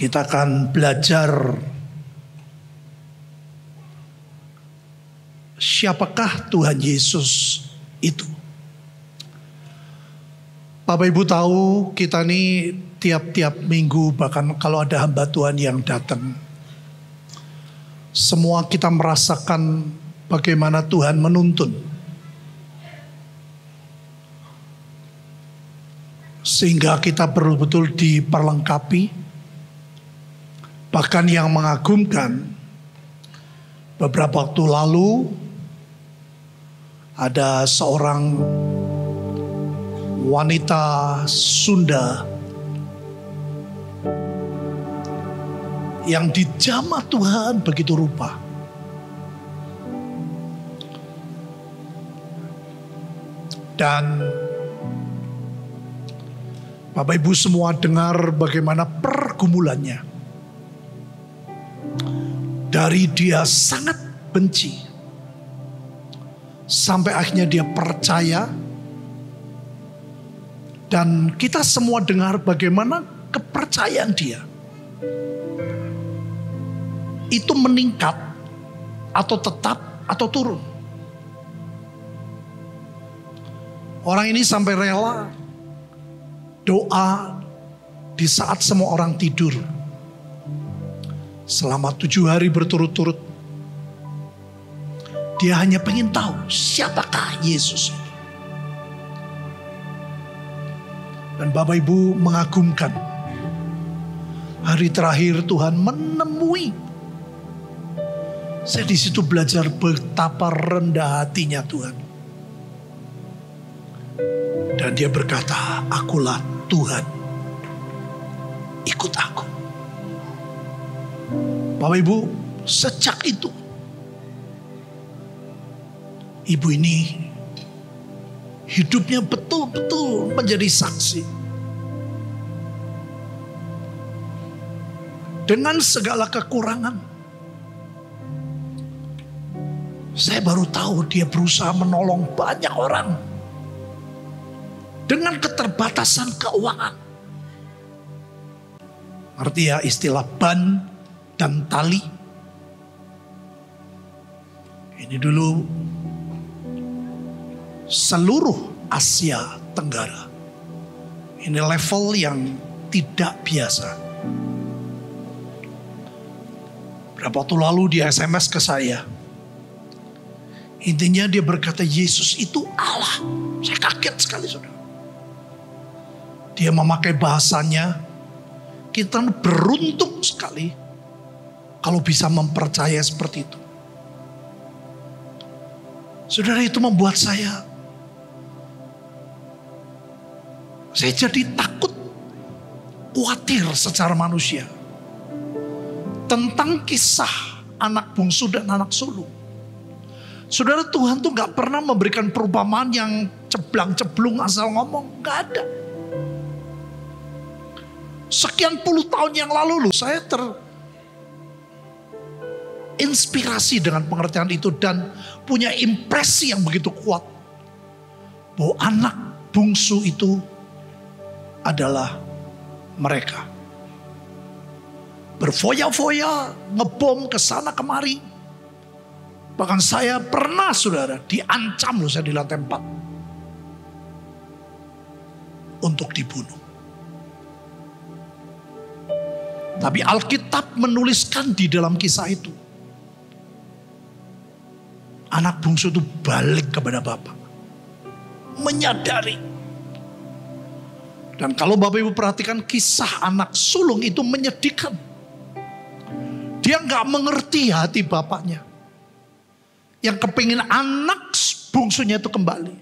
Kita akan belajar siapakah Tuhan Yesus itu. Bapak Ibu tahu kita nih tiap-tiap minggu, bahkan kalau ada hamba Tuhan yang datang, semua kita merasakan bagaimana Tuhan menuntun. Sehingga kita betul-betul diperlengkapi. Bahkan yang mengagumkan, beberapa waktu lalu ada seorang wanita Sunda yang dijamah Tuhan begitu rupa. Dan Bapak Ibu semua dengar bagaimana pergumulannya. Dari dia sangat benci, sampai akhirnya dia percaya. Dan kita semua dengar bagaimana kepercayaan dia itu meningkat atau tetap atau turun. Orang ini sampai rela doa di saat semua orang tidur. Selama 7 hari berturut-turut. Dia hanya pengen tahu siapakah Yesus. Dan Bapak Ibu mengagumkan. Hari terakhir Tuhan menemui. Saya di situ belajar betapa rendah hatinya Tuhan. Dan dia berkata, akulah Tuhan. Ikut aku. Bapak Ibu, sejak itu ibu ini hidupnya betul-betul menjadi saksi. Dengan segala kekurangan. Saya baru tahu dia berusaha menolong banyak orang. Dengan keterbatasan keuangan. Arti ya istilah ban dan tali. Ini dulu seluruh Asia Tenggara. Ini level yang tidak biasa. Berapa waktu lalu dia SMS ke saya. Intinya dia berkata Yesus itu Allah. Saya kaget sekali saudara. Dia memakai bahasanya. Kita beruntung sekali. Kalau bisa mempercayai seperti itu. Saudara, itu membuat saya jadi takut, khawatir secara manusia. Tentang kisah anak bungsu dan anak sulung. Saudara, Tuhan tuh gak pernah memberikan perumpamaan yang ceblang-ceblung asal ngomong. Gak ada. Sekian puluh tahun yang lalu loh, saya inspirasi dengan pengertian itu dan punya impresi yang begitu kuat bahwa anak bungsu itu adalah mereka. Berfoya-foya, ngebom ke sana kemari. Bahkan saya pernah saudara diancam loh, saya di lantai 4 untuk dibunuh. Tapi Alkitab menuliskan di dalam kisah itu, anak bungsu itu balik kepada Bapak. Menyadari. Dan kalau Bapak Ibu perhatikan kisah anak sulung itu menyedihkan. Dia gak mengerti hati bapaknya. Yang kepingin anak bungsunya itu kembali.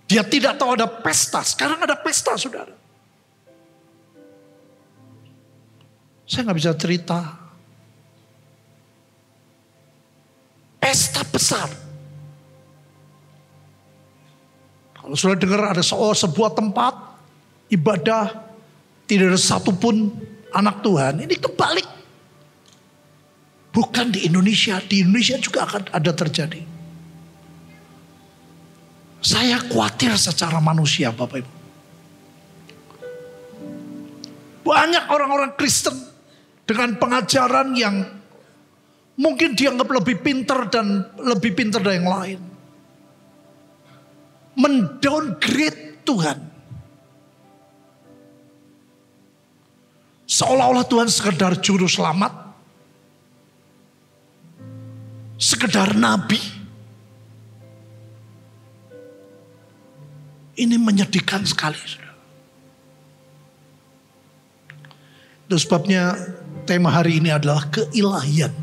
Dia tidak tahu ada pesta. Sekarang ada pesta saudara. Saya gak bisa cerita. Pesta besar. Kalau sudah dengar ada sebuah tempat ibadah, tidak ada satupun anak Tuhan, ini kebalik. Bukan di Indonesia juga akan ada terjadi. Saya khawatir secara manusia Bapak Ibu. Banyak orang-orang Kristen dengan pengajaran yang mungkin dianggap lebih pintar dari yang lain. Mendowngrade Tuhan. Seolah-olah Tuhan sekedar juru selamat. Sekedar nabi. Ini menyedihkan sekali. Itu sebabnya tema hari ini adalah keilahian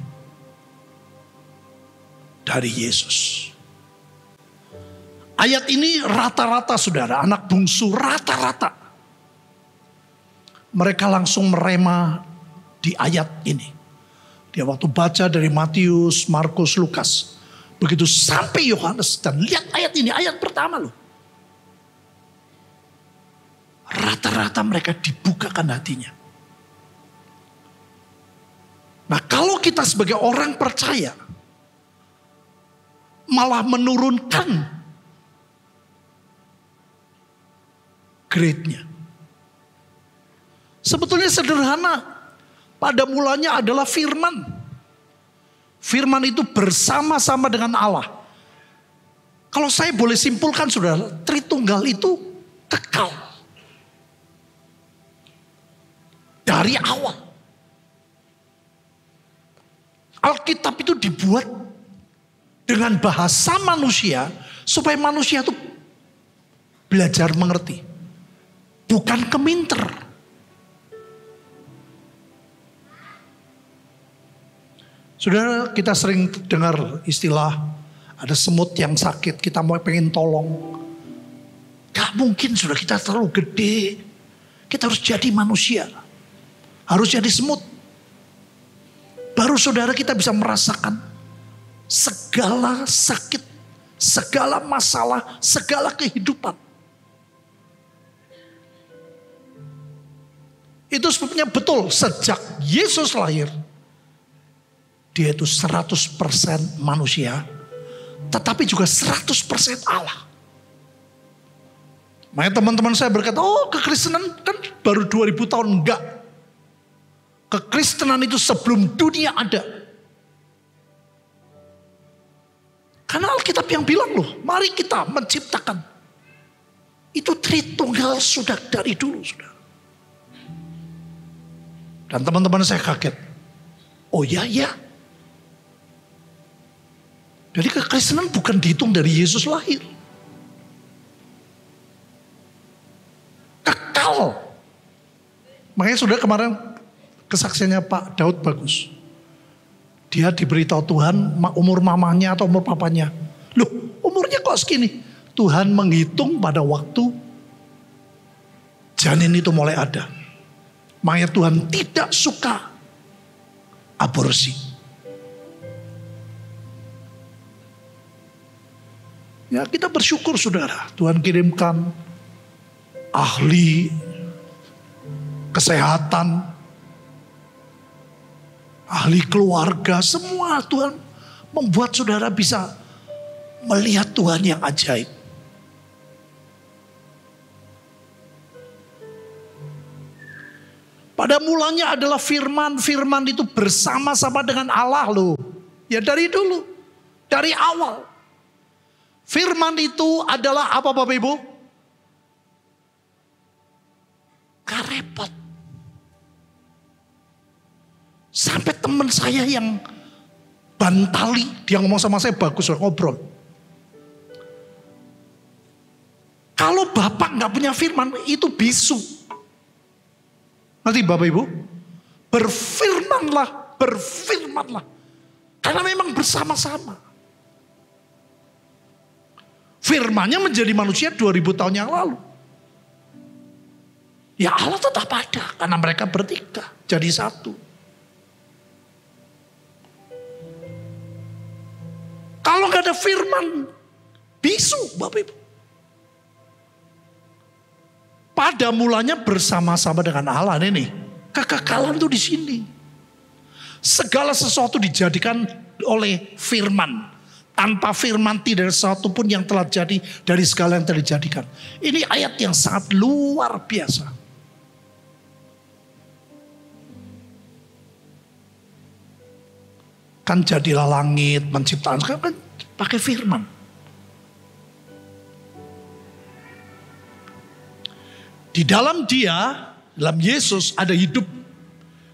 dari Yesus. Ayat ini rata-rata saudara, anak bungsu rata-rata. Mereka langsung merema di ayat ini. Dia waktu baca dari Matius, Markus, Lukas. Begitu sampai Yohanes dan lihat ayat ini, ayat pertama loh. Rata-rata mereka dibukakan hatinya. Nah kalau kita sebagai orang percaya malah menurunkan grade-nya. Sebetulnya sederhana. Pada mulanya adalah firman. Firman itu bersama-sama dengan Allah. Kalau saya boleh simpulkan saudara, Tritunggal itu kekal. Dari awal. Alkitab itu dibuat dengan bahasa manusia supaya manusia itu belajar mengerti. Bukan keminter. Saudara, kita sering dengar istilah ada semut yang sakit, kita mau pengen tolong. Gak mungkin sudah kita terlalu gede. Kita harus jadi manusia. Harus jadi semut. Baru saudara kita bisa merasakan segala sakit, segala masalah, segala kehidupan. Itu sebabnya betul sejak Yesus lahir. Dia itu 100% manusia. Tetapi juga 100% Allah. Makanya teman-teman saya berkata, oh kekristenan kan baru 2000 tahun. Enggak. Kekristenan itu sebelum dunia ada. Karena Alkitab yang bilang loh, mari kita menciptakan. Itu Tritunggal sudah dari dulu sudah. Dan teman-teman saya kaget. Oh ya. Jadi kekristenan bukan dihitung dari Yesus lahir. Kekal. Makanya sudah kemarin kesaksiannya Pak Daud bagus. Dia diberitahu Tuhan umur mamanya atau umur papanya. Loh umurnya kok segini? Tuhan menghitung pada waktu janin itu mulai ada. Makanya Tuhan tidak suka aborsi. Ya kita bersyukur saudara. Tuhan kirimkan ahli kesehatan, ahli keluarga, semua Tuhan membuat saudara bisa melihat Tuhan yang ajaib. Pada mulanya adalah firman itu bersama-sama dengan Allah loh. Ya dari dulu, dari awal. Firman itu adalah apa Bapak Ibu? Gak repot. Sampai teman saya yang Bantali, dia ngomong sama saya bagus, ngobrol. Kalau Bapak gak punya firman, itu bisu. Nanti Bapak Ibu, berfirmanlah. Karena memang bersama-sama. Firmannya menjadi manusia 2000 tahun yang lalu. Ya Allah tetap ada, karena mereka bertiga, jadi satu. Kalau gak ada firman, bisu Bapak Ibu. Pada mulanya bersama-sama dengan Allah ini. Kekekalan itu di sini. Segala sesuatu dijadikan oleh firman. Tanpa firman tidak ada sesuatu pun yang telah jadi dari segala yang telah dijadikan. Ini ayat yang sangat luar biasa. Kan jadilah langit, menciptakan. Sekarang kan pakai firman. Di dalam dia, dalam Yesus ada hidup.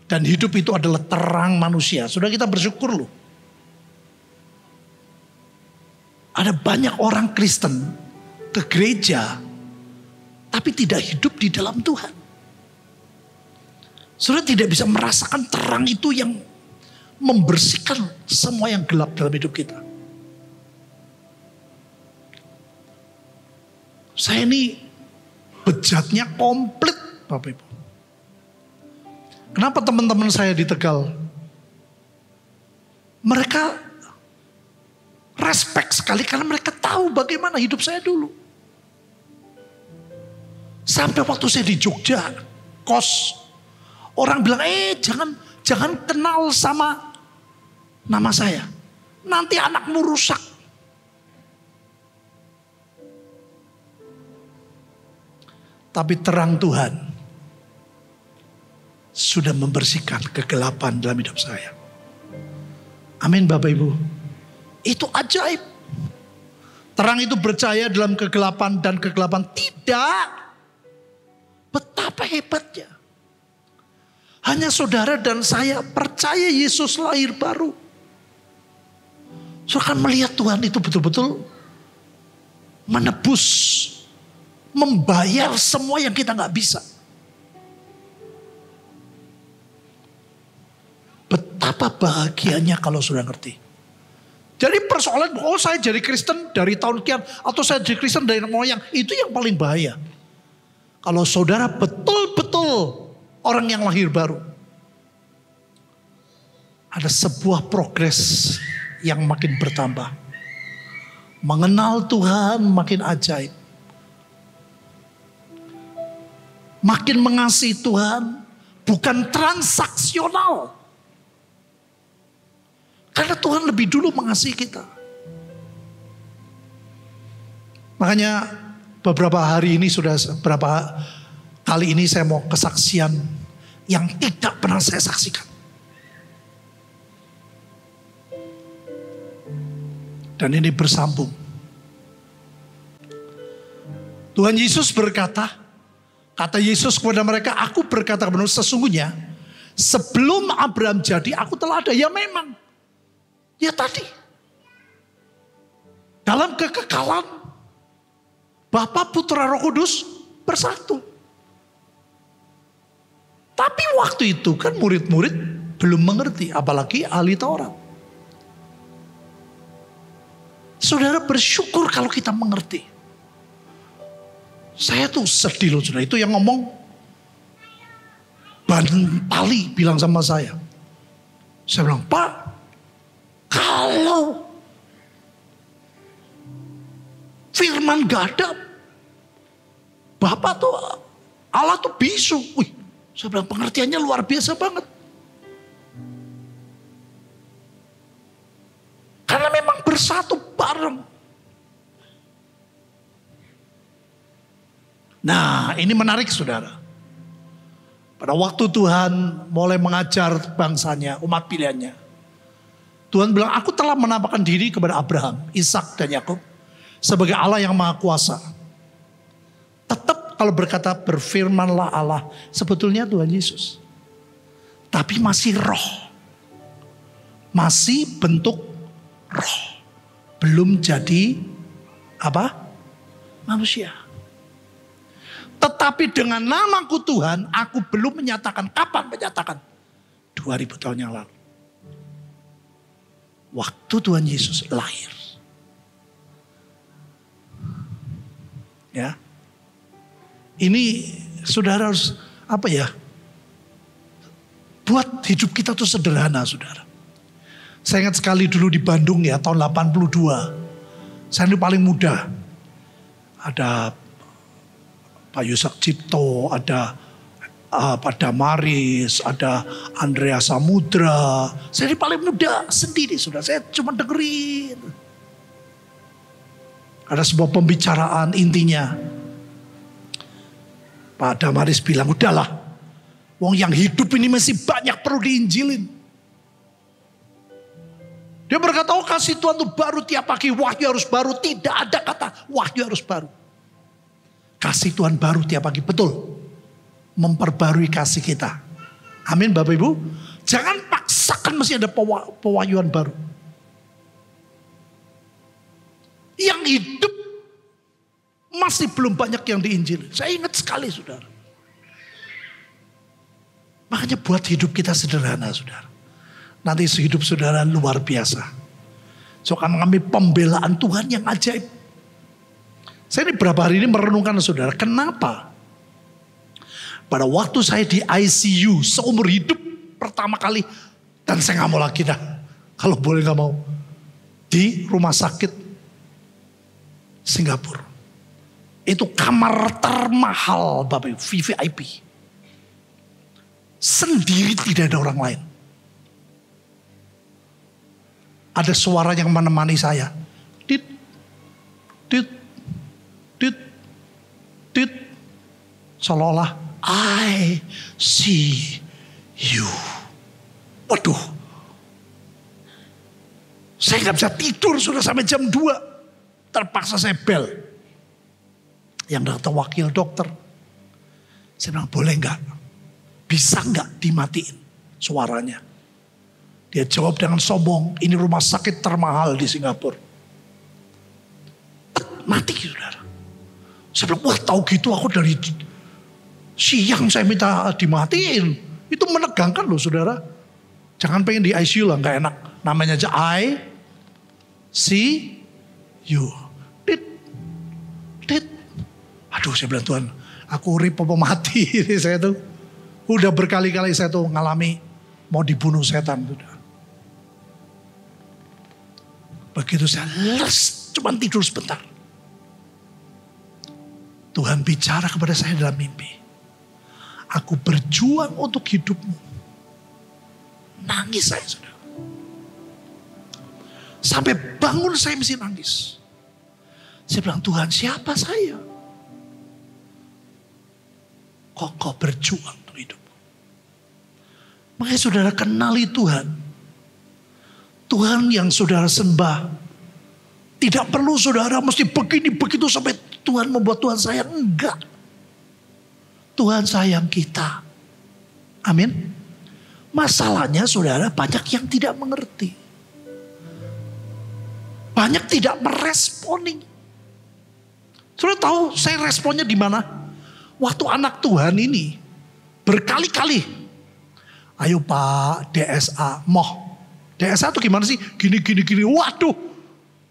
Dan hidup itu adalah terang manusia. Sudah kita bersyukur loh. Ada banyak orang Kristen ke gereja, tapi tidak hidup di dalam Tuhan. Saudara tidak bisa merasakan terang itu yang membersihkan semua yang gelap dalam hidup kita. Saya ini bejatnya komplit, Bapak Ibu. Kenapa teman-teman saya di Tegal? Mereka respect sekali karena mereka tahu bagaimana hidup saya dulu. Sampai waktu saya di Jogja, kos, orang bilang, jangan kenal sama nama saya. Nanti anakmu rusak. Tapi terang Tuhan sudah membersihkan kegelapan dalam hidup saya. Amin Bapak Ibu. Itu ajaib. Terang itu bercahaya dalam kegelapan dan kegelapan tidak. Betapa hebatnya. Hanya saudara dan saya percaya Yesus lahir baru. Saudara kan melihat Tuhan itu betul-betul menebus, membayar semua yang kita gak bisa. Betapa bahagianya kalau sudah ngerti. Jadi persoalan, saya jadi Kristen dari tahun kian, atau saya jadi Kristen dari moyang, itu yang paling bahaya. Kalau saudara betul-betul orang yang lahir baru. Ada sebuah progres yang makin bertambah. Mengenal Tuhan makin ajaib. Makin mengasihi Tuhan, bukan transaksional. Karena Tuhan lebih dulu mengasihi kita. Makanya beberapa hari ini beberapa kali ini saya mau kesaksian yang tidak pernah saya saksikan. Dan ini bersambung. Tuhan Yesus berkata, kata Yesus kepada mereka, aku berkata kepada mereka, sesungguhnya sebelum Abraham jadi aku telah ada. Ya memang. Ya tadi. Dalam kekekalan Bapa, Putra, Roh Kudus bersatu. Tapi waktu itu kan murid-murid belum mengerti. Apalagi ahli Taurat. Saudara bersyukur kalau kita mengerti. Saya tuh sedih loh saudara. Itu yang ngomong Bantali bilang sama saya. Saya bilang, Pak, kalau firman gak ada, Bapak tuh, Allah tuh bisu. Wih, saya bilang pengertiannya luar biasa banget. Karena memang bersatu bareng. Nah, ini menarik saudara. Pada waktu Tuhan mulai mengajar bangsanya, umat pilihannya. Tuhan bilang, aku telah menampakkan diri kepada Abraham, Ishak dan Yakub sebagai Allah yang Maha Kuasa. Tetap kalau berkata berfirmanlah Allah, sebetulnya Tuhan Yesus. Tapi masih roh. Masih bentuk roh. Belum jadi apa? Manusia. Tetapi dengan namaku Tuhan, aku belum menyatakan. Kapan menyatakan? 2000 tahun yang lalu. Waktu Tuhan Yesus lahir. Ya. Ini saudara harus apa ya? Buat hidup kita tuh sederhana saudara. Saya ingat sekali dulu di Bandung ya tahun 82. Saya ini paling muda. Ada Pak Yusak Cipto, ada Pak Damaris, ada Andrea Samudra. Saya ini paling muda sendiri sudah. Saya cuma dengerin. Ada sebuah pembicaraan intinya. Pak Damaris bilang, udahlah. Wong yang hidup ini masih banyak perlu diinjilin. Dia berkata, oh kasih Tuhan itu baru tiap pagi, wahyu harus baru. Tidak ada kata wahyu harus baru. Kasih Tuhan baru tiap pagi, betul. Memperbarui kasih kita. Amin Bapak Ibu. Jangan paksakan mesti ada pewahyuan baru. Yang hidup masih belum banyak yang diinjili. Saya ingat sekali saudara. Makanya buat hidup kita sederhana saudara. Nanti hidup saudara luar biasa. So akan mengalami pembelaan Tuhan yang ajaib. Saya ini beberapa hari ini merenungkan saudara. Kenapa? Pada waktu saya di ICU seumur hidup pertama kali. Dan saya gak mau lagi dah. Kalau boleh gak mau. Di rumah sakit Singapura. Itu kamar termahal Bapak Ibu, VVIP. Sendiri tidak ada orang lain. Ada suara yang menemani saya. Tit, tit, tit, tit. Seolah-olah I see you. Waduh. Saya gak bisa tidur sudah sampai jam 2. Terpaksa saya bel. Yang datang wakil dokter. Saya bilang boleh gak? Bisa gak dimatiin suaranya? Dia jawab dengan sombong, ini rumah sakit termahal di Singapura. Mati saudara. Saya bilang, wah tahu gitu aku dari siang saya minta dimatiin. Itu menegangkan loh saudara. Jangan pengen di ICU lah, gak enak. Namanya aja I see you. Tit, tit. Aduh saya bilang Tuhan, aku urip apa mati ini saya tuh. Udah berkali-kali saya tuh ngalami mau dibunuh setan. Begitu saya les, cuma tidur sebentar. Tuhan bicara kepada saya dalam mimpi. Aku berjuang untuk hidupmu. Nangis saya saudara. Sampai bangun saya mesti nangis. Saya bilang Tuhan siapa saya? Kok kau berjuang untuk hidupmu? Makanya saudara kenali Tuhan. Tuhan yang saudara sembah. Tidak perlu saudara mesti begini begitu sampai Tuhan membuat Tuhan sayang. Enggak. Tuhan sayang kita. Amin. Masalahnya saudara banyak yang tidak mengerti. Banyak tidak meresponi. Saudara tahu saya responnya di mana? Waktu anak Tuhan ini berkali-kali. Ayo Pak DSA moh. DSA itu gimana sih? Gini. Waduh.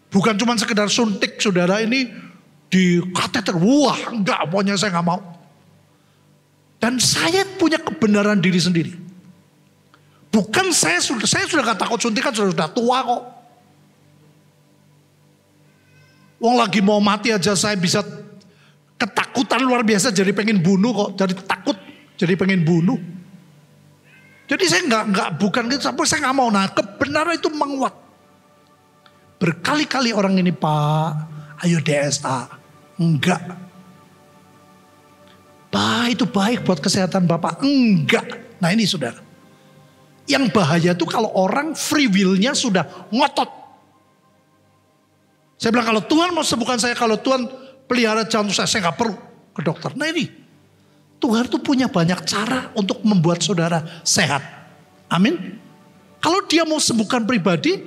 Bukan cuma sekedar suntik saudara ini di kateter. Wah enggak, pokoknya saya enggak mau. Dan saya punya kebenaran diri sendiri. Bukan saya sudah gak takut suntikan, sudah tua kok. Wong lagi mau mati aja saya bisa ketakutan luar biasa jadi pengen bunuh kok. Jadi takut jadi pengen bunuh. Jadi saya bukan gitu, sampai saya nggak mau. Nah kebenaran itu menguat. Berkali-kali orang ini Pak, ayo DSA. Enggak. Pak itu baik buat kesehatan Bapak. Enggak. Nah ini saudara. Yang bahaya itu kalau orang free will-nya sudah ngotot. Saya bilang kalau Tuhan mau sembuhkan saya, kalau Tuhan pelihara jantung saya nggak perlu ke dokter. Nah ini. Tuhan tuh punya banyak cara untuk membuat saudara sehat. Amin. Kalau dia mau sembuhkan pribadi,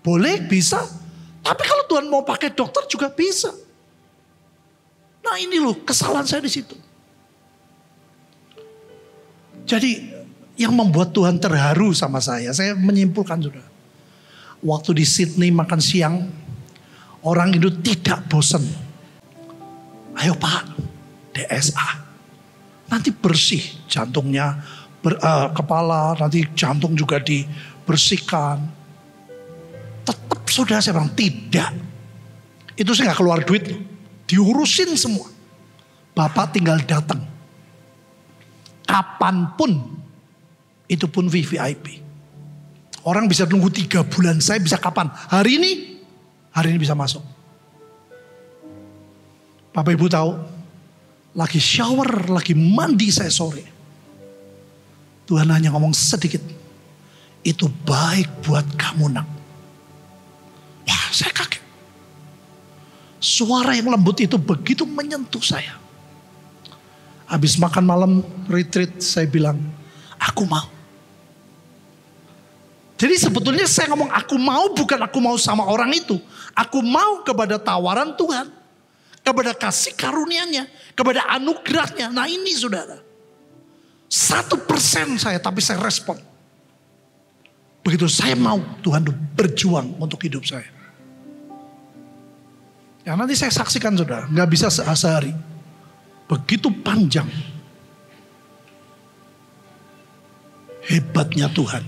boleh, bisa. Tapi kalau Tuhan mau pakai dokter juga bisa. Nah ini loh kesalahan saya di situ. Jadi yang membuat Tuhan terharu sama saya menyimpulkan saudara. Waktu di Sydney makan siang, orang itu tidak bosan. Ayo Pak, DSA. Nanti bersih jantungnya, kepala, nanti jantung juga dibersihkan. Tetap saudara saya bilang tidak. Itu saya gak keluar duit loh. Diurusin semua. Bapak tinggal datang. Kapanpun. Itu pun VVIP. Orang bisa nunggu 3 bulan. Saya bisa kapan? Hari ini bisa masuk. Bapak Ibu tahu. Lagi shower, lagi mandi saya sore. Tuhan hanya ngomong sedikit. Itu baik buat kamu nak. Saya kaget. Suara yang lembut itu begitu menyentuh saya. Habis makan malam retreat, saya bilang, aku mau. Jadi sebetulnya saya ngomong aku mau, bukan aku mau sama orang itu. Aku mau kepada tawaran Tuhan. Kepada kasih karunia-Nya. Kepada anugerahnya. Nah ini saudara. 1% saya, tapi saya respon. Begitu saya mau, Tuhan berjuang untuk hidup saya. Ya nanti saya saksikan saudara, gak bisa sehari. Begitu panjang. Hebatnya Tuhan.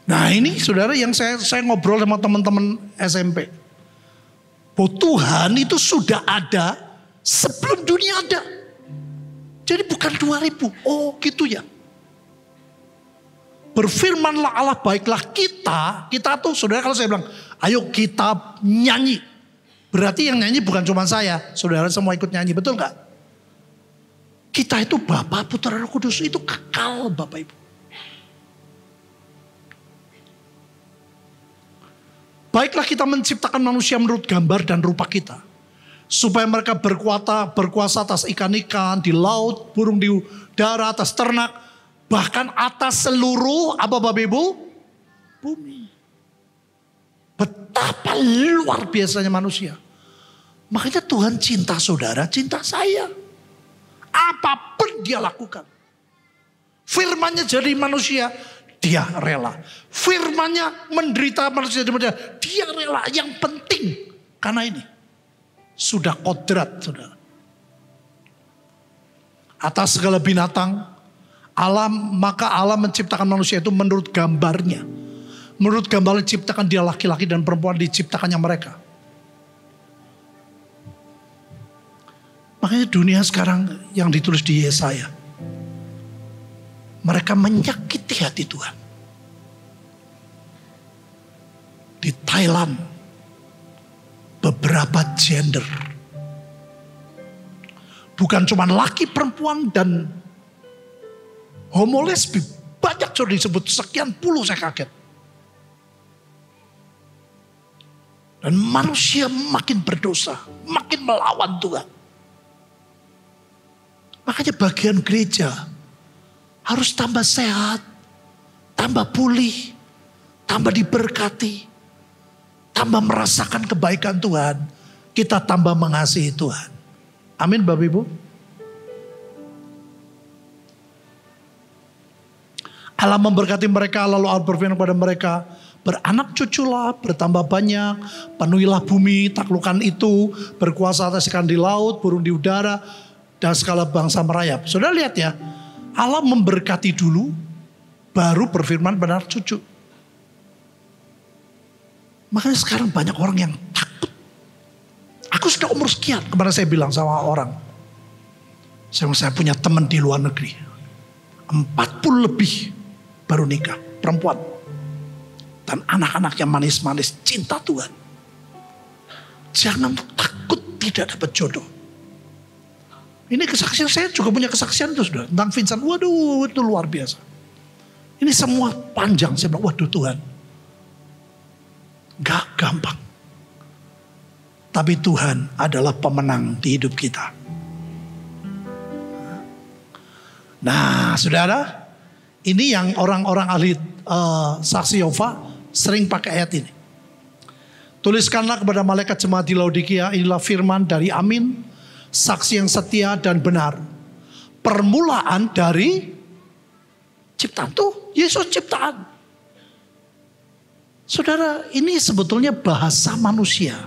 Nah ini saudara yang saya ngobrol sama teman-teman SMP. Bahwa Tuhan itu sudah ada sebelum dunia ada. Jadi bukan 2000. Oh gitu ya. Berfirmanlah Allah, baiklah kita tuh saudara, kalau saya bilang ayo kita nyanyi. Berarti yang nyanyi bukan cuma saya. Saudara semua ikut nyanyi, betul gak? Kita itu Bapa, Putra, Roh Kudus itu kekal Bapak Ibu. Baiklah kita menciptakan manusia menurut gambar dan rupa kita. Supaya mereka berkuasa atas ikan-ikan di laut, burung di udara, atas ternak. Bahkan atas seluruh, apa Bapak Ibu? Bumi. Betapa luar biasanya manusia. Makanya Tuhan cinta saudara, cinta saya. Apapun dia lakukan. Firman-Nya jadi manusia, dia rela. Firman-Nya menderita manusia jadi manusia, dia rela. Yang penting, karena ini sudah kodrat saudara. Atas segala binatang, maka Allah menciptakan manusia itu menurut gambarnya. Menurut gambar diciptakan dia laki-laki dan perempuan diciptakannya mereka. Makanya dunia sekarang yang ditulis di Yesaya. Mereka menyakiti hati Tuhan. Di Thailand, beberapa gender. Bukan cuma laki, perempuan, dan homo lesbi. Banyak sudah disebut, sekian puluh saya kaget. Dan manusia makin berdosa, makin melawan Tuhan. Makanya bagian gereja harus tambah sehat, tambah pulih, tambah diberkati, tambah merasakan kebaikan Tuhan. Kita tambah mengasihi Tuhan. Amin Bapak Ibu. Allah memberkati mereka, lalu Allah berfirman kepada mereka, beranak cuculah, bertambah banyak, penuhilah bumi, taklukkan itu, berkuasa atas ikan di laut, burung di udara, dan segala bangsa merayap. Saudara lihat ya, Allah memberkati dulu, baru berfirman benar cucu. Makanya sekarang banyak orang yang takut. Aku sudah umur sekian, kemarin saya bilang sama orang, saya punya teman di luar negeri, 40 lebih baru nikah, perempuan. Dan anak-anaknya manis-manis, cinta Tuhan. Jangan takut tidak dapat jodoh. Ini kesaksian, saya juga punya kesaksian itu sudah tentang Vincent. Waduh, itu luar biasa. Ini semua panjang, saya bilang, waduh Tuhan. Gak gampang. Tapi Tuhan adalah pemenang di hidup kita. Nah saudara, ini yang orang-orang ahli saksi Yehova sering pakai ayat ini. Tuliskanlah kepada malaikat jemaat di Laodikia, inilah firman dari Amin, saksi yang setia dan benar. Permulaan dari ciptaan. Tuh, Yesus ciptaan. Saudara, ini sebetulnya bahasa manusia.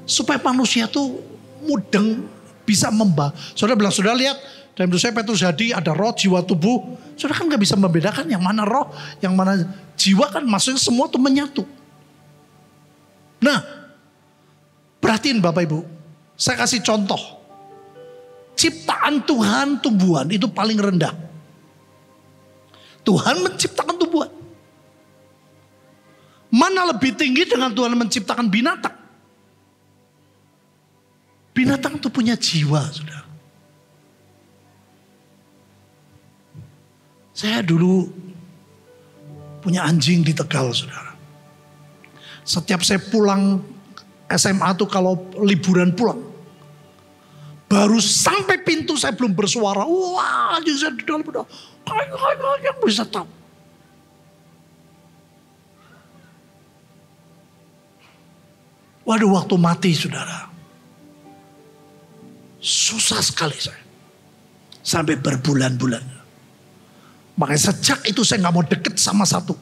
Supaya manusia tuh mudeng bisa membahas. Saudara bilang, saudara lihat, dalam dosa Petrus Hadi ada roh, jiwa, tubuh. Saudara kan gak bisa membedakan yang mana roh, yang mana jiwa, kan maksudnya semua tuh menyatu. Nah, perhatiin Bapak Ibu, saya kasih contoh. Ciptaan Tuhan tumbuhan itu paling rendah. Tuhan menciptakan tumbuhan. Mana lebih tinggi dengan Tuhan menciptakan binatang? Binatang itu punya jiwa, saudara. Saya dulu punya anjing di Tegal, saudara. Setiap saya pulang SMA tuh kalau liburan pulang. Baru sampai pintu saya belum bersuara. Wah, saya di dalam udah. Yang bisa tahu. Waduh, waktu mati saudara. Susah sekali saya. Sampai berbulan-bulan. Makanya sejak itu saya gak mau deket sama satu.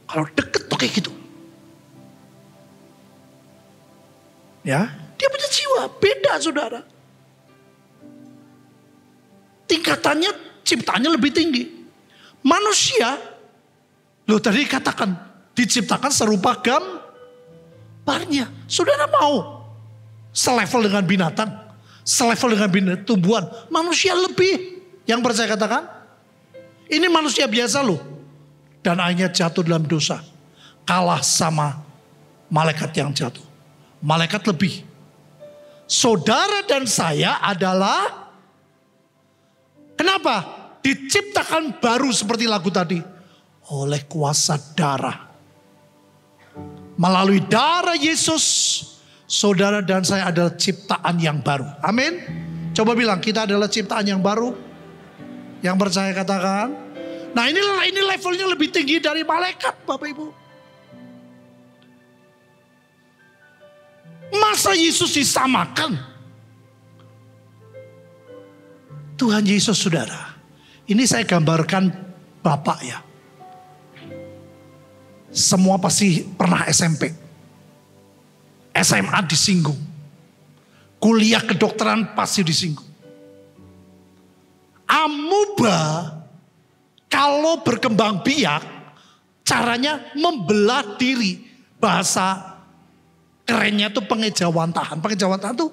Kalau deket tuh kayak gitu. Ya, dia punya jiwa. Beda saudara. Tingkatannya, ciptaannya lebih tinggi. Manusia, loh tadi katakan, diciptakan serupa gambarnya. Saudara mau selevel dengan binatang, selevel dengan tumbuhan. Manusia lebih. Yang percaya katakan, ini manusia biasa loh. Dan akhirnya jatuh dalam dosa. Kalah sama malaikat yang jatuh. Malaikat lebih. Saudara dan saya adalah, kenapa? Diciptakan baru seperti lagu tadi. Oleh kuasa darah. Melalui darah Yesus, saudara dan saya adalah ciptaan yang baru. Amin. Coba bilang, kita adalah ciptaan yang baru. Yang percaya katakan. Nah ini levelnya lebih tinggi dari malaikat Bapak Ibu. Masa Yesus disamakan? Tuhan Yesus saudara. Ini saya gambarkan Bapak ya. Semua pasti pernah SMP. SMA disinggung. Kuliah kedokteran pasti disinggung. Amuba kalau berkembang biak caranya membelah diri. Bahasa kerennya itu pengejawantahan. Pengejawantahan itu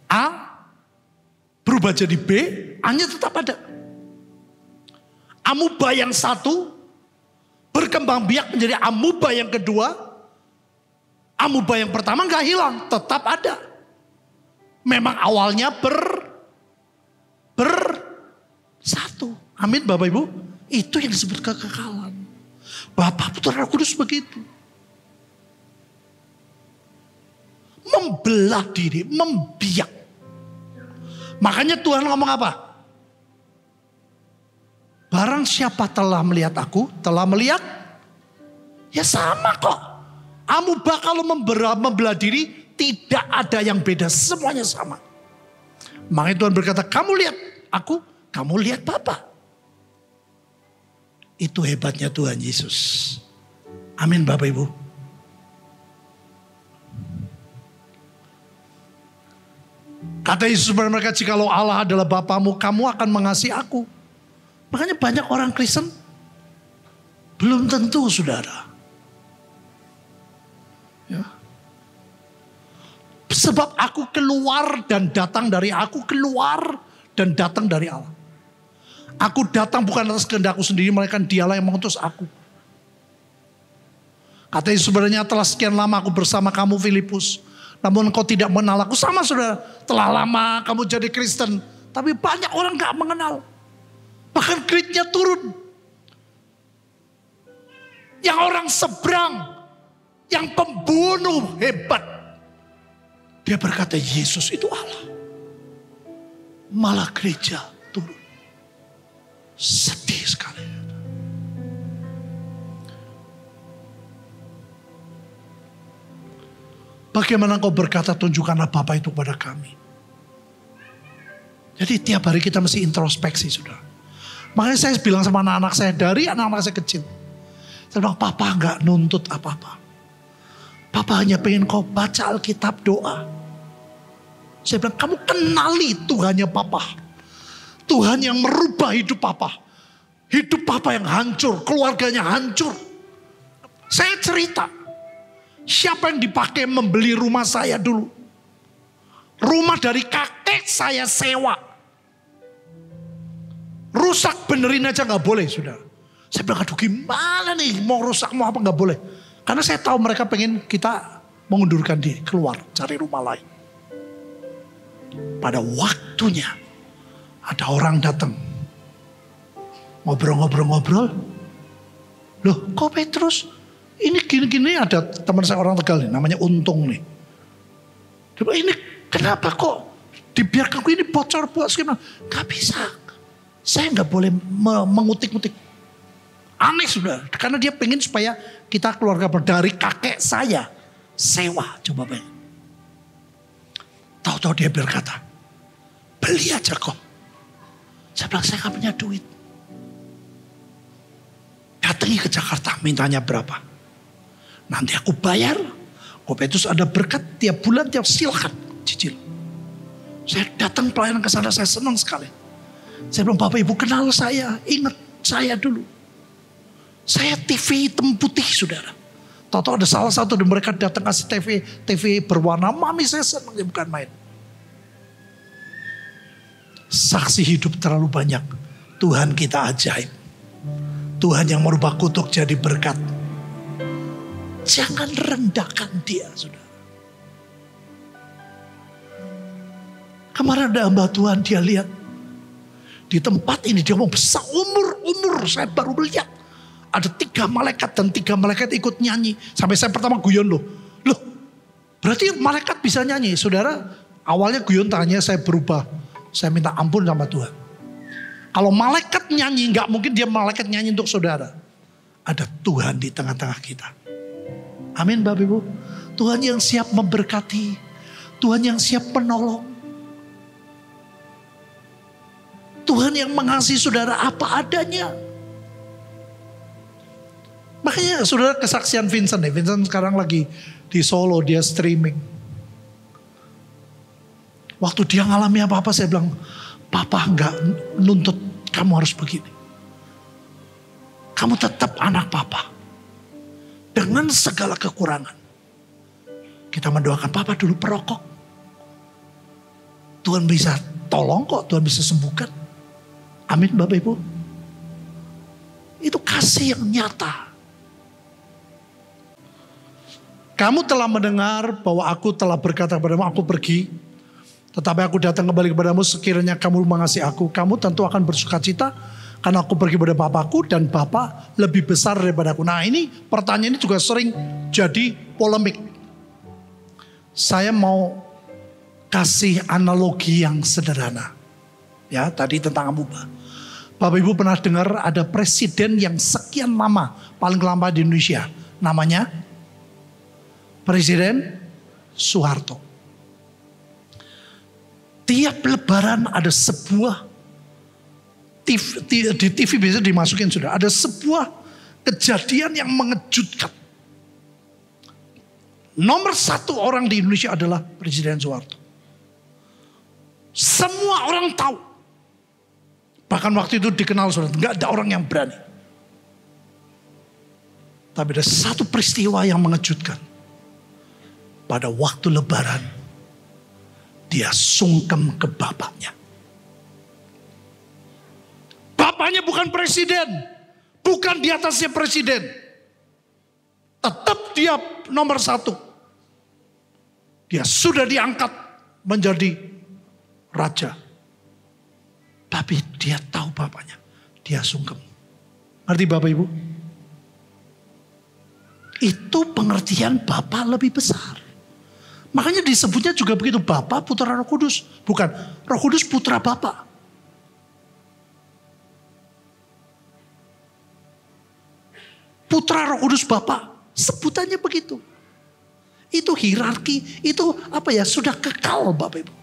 A berubah jadi B, A-nya tetap ada. Amuba yang satu berkembang biak menjadi amuba yang kedua. Amuba yang pertama gak hilang, tetap ada. Memang awalnya bersatu. Amin Bapak Ibu. Itu yang disebut kekekalan. Bapa, Putra, Roh Kudus begitu. Membelah diri, membiak. Makanya Tuhan ngomong apa? Barang siapa telah melihat aku, telah melihat. Ya sama kok. Amuba kalau membelah diri, tidak ada yang beda. Semuanya sama. Makanya Tuhan berkata, kamu lihat aku, kamu lihat Bapa. Itu hebatnya Tuhan Yesus. Amin Bapak Ibu. Kata Yesus kepada mereka, jikalau Allah adalah Bapamu, kamu akan mengasihi aku. Makanya banyak orang Kristen belum tentu saudara. Ya. Sebab aku keluar dan datang dari aku, keluar dan datang dari Allah. Aku datang bukan atas kehendakku sendiri, melainkan dialah yang mengutus aku. Kata Yesus, sebenarnya telah sekian lama aku bersama kamu Filipus. Namun engkau tidak mengenal aku. Sama saudara, telah lama kamu jadi Kristen. Tapi banyak orang gak mengenal. Bahkan grade-nya turun. Yang orang seberang, yang pembunuh hebat. Dia berkata Yesus itu Allah. Malah gereja turun. Sedih sekali. Bagaimana kau berkata tunjukkanlah Bapa itu kepada kami. Jadi tiap hari kita mesti introspeksi saudara. Makanya saya bilang sama anak-anak saya dari anak-anak saya kecil. Saya bilang Papa gak nuntut apa-apa. Papa hanya pengen kau baca Alkitab doa. Saya bilang kamu kenali Tuhannya Papa. Tuhan yang merubah hidup Papa. Hidup Papa yang hancur, keluarganya hancur. Saya cerita. Siapa yang dipakai membeli rumah saya dulu? Rumah dari kakek saya sewa. Rusak benerin aja gak boleh saudara. Saya bilang aduh gimana nih mau rusak mau apa gak boleh. Karena saya tahu mereka pengen kita mengundurkan diri. Keluar cari rumah lain. Pada waktunya ada orang datang. Ngobrol-ngobrol-ngobrol. Loh kok Petrus? Ini gini-gini, ada teman saya orang Tegal nih, namanya Untung nih. Dia bilang, ini kenapa kok dibiarkan ini bocor buat skema? Gak bisa. Saya gak boleh mengutik-ngutik. Aneh sudah. Karena dia pengen supaya kita keluarga dari kakek saya sewa. Coba bayangin. Tahu-tahu dia berkata, beli aja kok. Saya bilang, saya gak punya duit. Datangi ke Jakarta, mintanya berapa? Nanti aku bayar. Kok Petrus ada berkat tiap bulan, tiap silakan cicil. Saya datang pelayanan ke sana, saya senang sekali. Saya bilang, Bapak Ibu kenal saya, ingat saya dulu. Saya TV hitam putih, saudara. Tahu-tahu ada salah satu dari mereka datang kasih TV berwarna. Mami saya senang, ya bukan main. Saksi hidup terlalu banyak. Tuhan kita ajaib. Tuhan yang merubah kutuk jadi berkat. Jangan rendahkan dia, saudara. Kemarin ada hamba Tuhan, dia lihat. Di tempat ini dia mau besar umur saya baru melihat. Ada 3 malaikat dan 3 malaikat ikut nyanyi. Sampai saya pertama guyon loh. Berarti malaikat bisa nyanyi. Saudara, awalnya guyon tanya saya berubah. Saya minta ampun sama Tuhan. Kalau malaikat nyanyi, gak mungkin dia malaikat nyanyi untuk saudara. Ada Tuhan di tengah-tengah kita. Amin Bapak Ibu. Tuhan yang siap memberkati. Tuhan yang siap menolong. Tuhan yang mengasihi saudara apa adanya. Makanya saudara kesaksian Vincent. Vincent sekarang lagi di Solo, dia streaming. Waktu dia ngalami apa-apa saya bilang, Papa gak nuntut kamu harus begini. Kamu tetap anak Papa. Dengan segala kekurangan. Kita mendoakan Papa dulu perokok. Tuhan bisa tolong kok, Tuhan bisa sembuhkan. Amin Bapak Ibu. Itu kasih yang nyata. Kamu telah mendengar bahwa aku telah berkata kepadamu, aku pergi. Tetapi aku datang kembali kepadamu, sekiranya kamu mengasihi aku, kamu tentu akan bersukacita. Karena aku pergi kepada Bapakku dan Bapa lebih besar daripada aku. Nah ini pertanyaan ini juga sering jadi polemik. Saya mau kasih analogi yang sederhana. Ya tadi tentang amuba. Bapak Ibu pernah dengar ada presiden yang sekian lama, paling lama di Indonesia. Namanya Presiden Soeharto. Tiap lebaran ada sebuah di TV biasa dimasukin sudah. Ada sebuah kejadian yang mengejutkan. Nomor 1 orang di Indonesia adalah Presiden Soeharto. Semua orang tahu. Bahkan waktu itu dikenal sudah. Gak ada orang yang berani. Tapi ada satu peristiwa yang mengejutkan. Pada waktu lebaran. Dia sungkem ke bapaknya. Bapaknya bukan presiden. Bukan di atasnya presiden. Tetap dia nomor 1. Dia sudah diangkat menjadi raja. Tapi dia tahu bapaknya. Dia sungkem. Ngerti Bapak Ibu? Itu pengertian Bapa lebih besar. Makanya disebutnya juga begitu. Bapa, Putra, Roh Kudus. Bukan Roh Kudus, Putra, Bapa. Putra, Roh Kudus, Bapa. Sebutannya begitu. Itu hierarki. Itu apa ya, sudah kekal Bapak Ibu.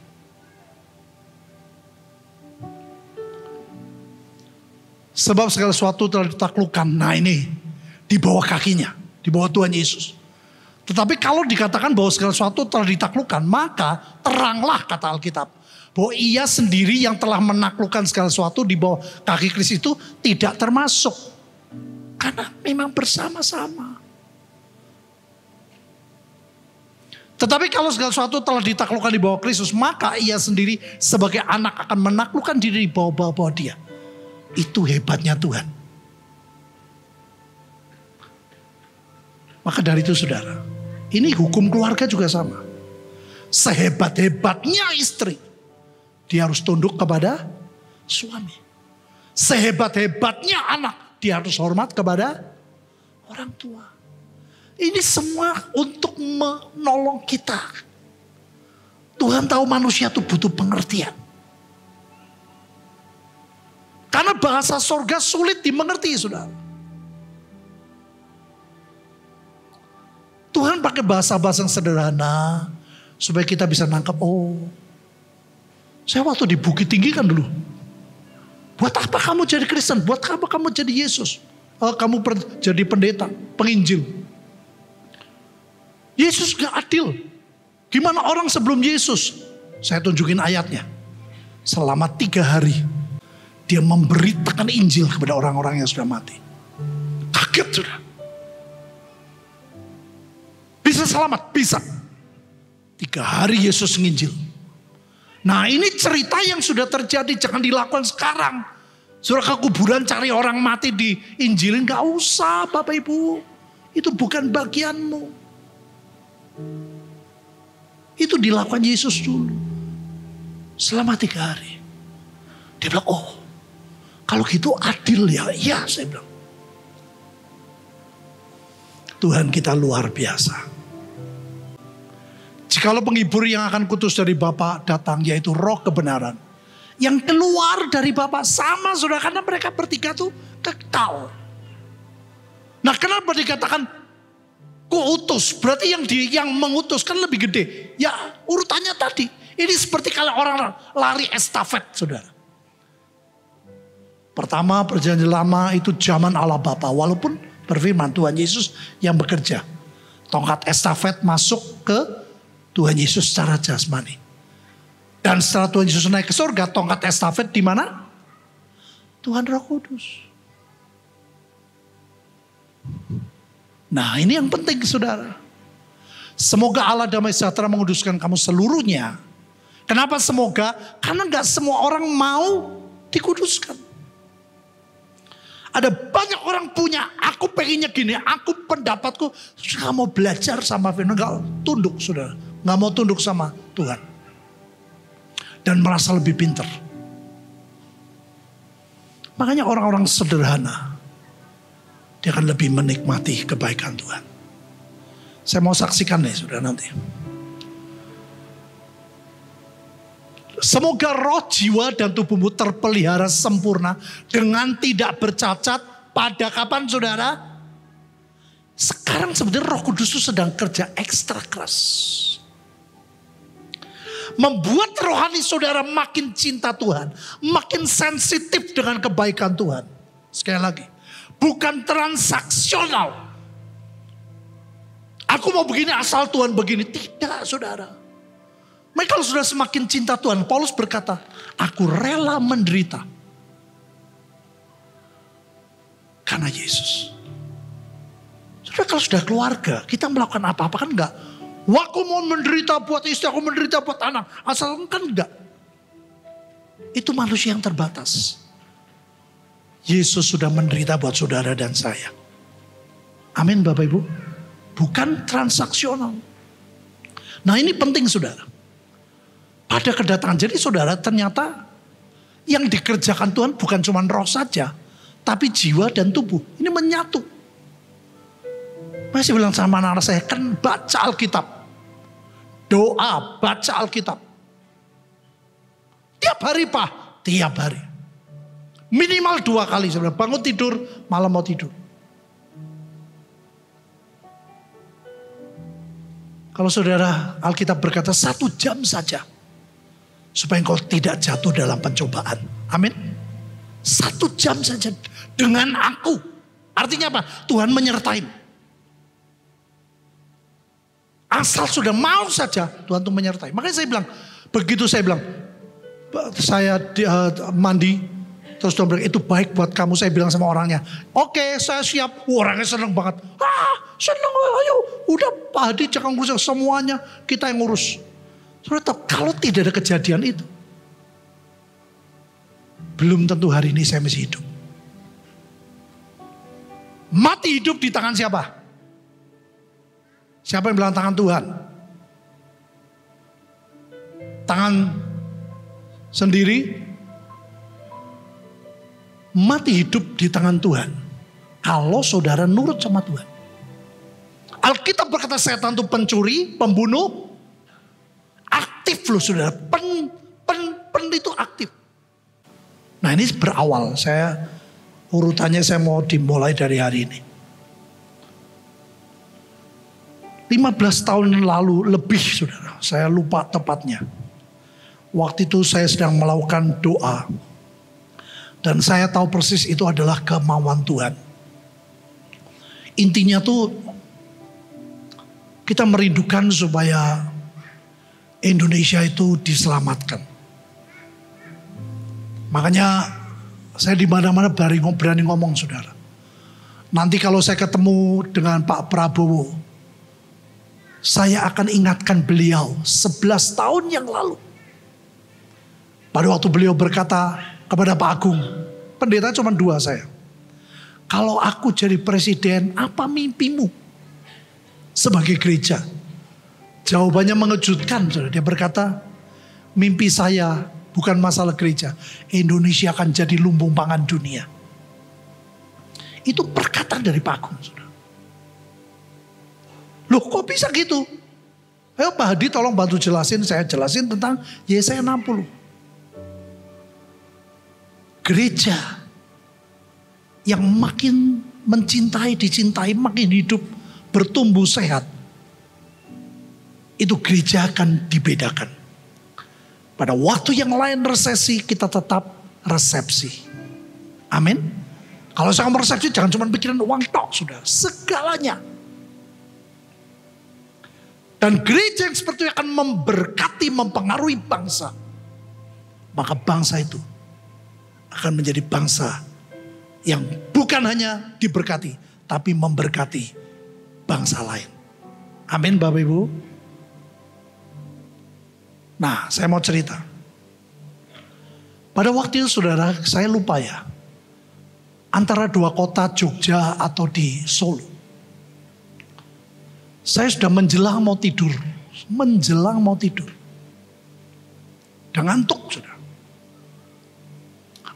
Sebab segala sesuatu telah ditaklukkan. Nah ini di bawah kakinya. Di bawah Tuhan Yesus. Tetapi kalau dikatakan bahwa segala sesuatu telah ditaklukkan. Maka teranglah kata Alkitab. Bahwa ia sendiri yang telah menaklukkan segala sesuatu di bawah kaki Kristus itu tidak termasuk. Karena memang bersama-sama. Tetapi kalau segala sesuatu telah ditaklukkan di bawah Kristus. Maka ia sendiri sebagai anak akan menaklukkan diri di bawah dia. Itu hebatnya Tuhan. Maka dari itu saudara. Ini hukum keluarga juga sama. Sehebat-hebatnya istri. Dia harus tunduk kepada suami. Sehebat-hebatnya anak. Dia harus hormat kepada orang tua. Ini semua untuk menolong kita. Tuhan tahu manusia itu butuh pengertian. Karena bahasa sorga sulit dimengerti, saudara. Tuhan pakai bahasa-bahasa yang sederhana supaya kita bisa nangkap, oh, saya waktu di Bukit Tinggi kan dulu. Buat apa kamu jadi Kristen? Buat apa kamu jadi Yesus? Kamu jadi pendeta, penginjil. Yesus gak adil. Gimana orang sebelum Yesus? Saya tunjukin ayatnya. Selama 3 hari dia memberitakan Injil kepada orang-orang yang sudah mati. Kaget sudah. Bisa selamat? Bisa. 3 hari Yesus nginjil. Nah, ini cerita yang sudah terjadi, jangan dilakukan sekarang. Suruh ke kuburan cari orang mati di Injilin, gak usah Bapak Ibu. Itu bukan bagianmu. Itu dilakukan Yesus dulu. Selama 3 hari. Dia bilang, oh kalau gitu adil ya. Iya, saya bilang. Tuhan kita luar biasa. Jikalau penghibur yang akan kutus dari Bapa datang, yaitu roh kebenaran. Yang keluar dari Bapa sama saudara, karena mereka bertiga tuh kekal. Nah, kenapa dikatakan kuutus? Berarti yang mengutus kan lebih gede. Ya urutannya tadi. Ini seperti kalau orang lari estafet, saudara. Pertama perjanjian lama itu zaman Allah Bapa. Walaupun berfirman Tuhan Yesus yang bekerja. Tongkat estafet masuk ke Tuhan Yesus secara jasmani. Dan setelah Tuhan Yesus naik ke surga, tongkat estafet di mana? Tuhan Roh Kudus. Nah, ini yang penting saudara. Semoga Allah damai sejahtera menguduskan kamu seluruhnya. Kenapa semoga? Karena gak semua orang mau dikuduskan. Ada banyak orang punya, aku pengennya gini, aku pendapatku, gak mau belajar sama firman, gak tunduk saudara. Gak mau tunduk sama Tuhan. Dan merasa lebih pintar. Makanya orang-orang sederhana, dia akan lebih menikmati kebaikan Tuhan. Saya mau saksikan nih sudah nanti. Semoga roh, jiwa, dan tubuhmu terpelihara sempurna dengan tidak bercacat pada kapan saudara? Sekarang sebenarnya Roh Kudus itu sedang kerja ekstra keras. Membuat rohani saudara makin cinta Tuhan. Makin sensitif dengan kebaikan Tuhan. Sekali lagi. Bukan transaksional. Aku mau begini asal Tuhan begini. Tidak saudara. Mereka kalau sudah semakin cinta Tuhan. Paulus berkata. Aku rela menderita. Karena Yesus. Saudara kalau sudah keluarga. Kita melakukan apa-apa kan enggak. Aku mau menderita buat istri. Aku menderita buat anak. Asal kan enggak. Itu manusia yang terbatas. Yesus sudah menderita buat saudara dan saya. Amin Bapak Ibu. Bukan transaksional. Nah ini penting saudara. Pada kedatangan. Jadi saudara ternyata yang dikerjakan Tuhan bukan cuma roh saja. Tapi jiwa dan tubuh. Ini menyatu. Masih bilang sama anak-anak saya. Kan baca Alkitab. Doa, baca Alkitab. Tiap hari Pak. Tiap hari. Minimal 2 kali sebenarnya. Bangun tidur, malam mau tidur. Kalau saudara Alkitab berkata 1 jam saja. Supaya engkau tidak jatuh dalam pencobaan. Amin. 1 jam saja dengan aku. Artinya apa? Tuhan menyertai. Asal sudah mau saja Tuhan tuh menyertai. Makanya saya bilang, begitu saya bilang, saya mandi, terus Tuhan bilang itu baik buat kamu. Saya bilang sama orangnya, oke saya siap. Orangnya senang banget. Senang, ayo. Udah Pak Hadi jangan ngurus semuanya, kita yang ngurus. Saudara tahu, kalau tidak ada kejadian itu, belum tentu hari ini saya masih hidup. Mati hidup di tangan siapa? Siapa yang bilang tangan Tuhan? Tangan sendiri. Mati hidup di tangan Tuhan. Kalau saudara nurut sama Tuhan. Alkitab berkata setan itu pencuri, pembunuh. Aktif loh saudara. Pen itu aktif. Nah ini berawal. Urutannya saya mau dimulai dari hari ini. 15 tahun lalu lebih saudara. Saya lupa tepatnya. Waktu itu saya sedang melakukan doa. Dan saya tahu persis itu adalah kemauan Tuhan. Intinya tuh kita merindukan supaya Indonesia itu diselamatkan. Makanya saya di mana-mana berani ngomong saudara. Nanti kalau saya ketemu dengan Pak Prabowo, saya akan ingatkan beliau 11 tahun yang lalu. Pada waktu beliau berkata kepada Pak Agung, pendeta cuma 2 saya. Kalau aku jadi presiden, apa mimpimu sebagai gereja? Jawabannya mengejutkan. Dia berkata, mimpi saya bukan masalah gereja. Indonesia akan jadi lumbung pangan dunia. Itu perkataan dari Pak Agung. Loh kok bisa gitu? Ayo Pak Hadi tolong bantu jelasin. Saya jelasin tentang Yesaya 60. Gereja yang makin mencintai, dicintai, makin hidup, bertumbuh sehat. Itu gereja akan dibedakan. Pada waktu yang lain resesi, kita tetap resepsi. Amin. Kalau saya ngomong resepsi, jangan cuma pikiran uang tok, sudah. Segalanya. Dan gereja yang seperti itu akan memberkati, mempengaruhi bangsa. Maka bangsa itu akan menjadi bangsa yang bukan hanya diberkati, tapi memberkati bangsa lain. Amin Bapak Ibu. Nah saya mau cerita. Pada waktu itu saudara, saya lupa ya. Antara 2 kota Jogja atau di Solo. Saya sudah menjelang mau tidur. Dan ngantuk saudara.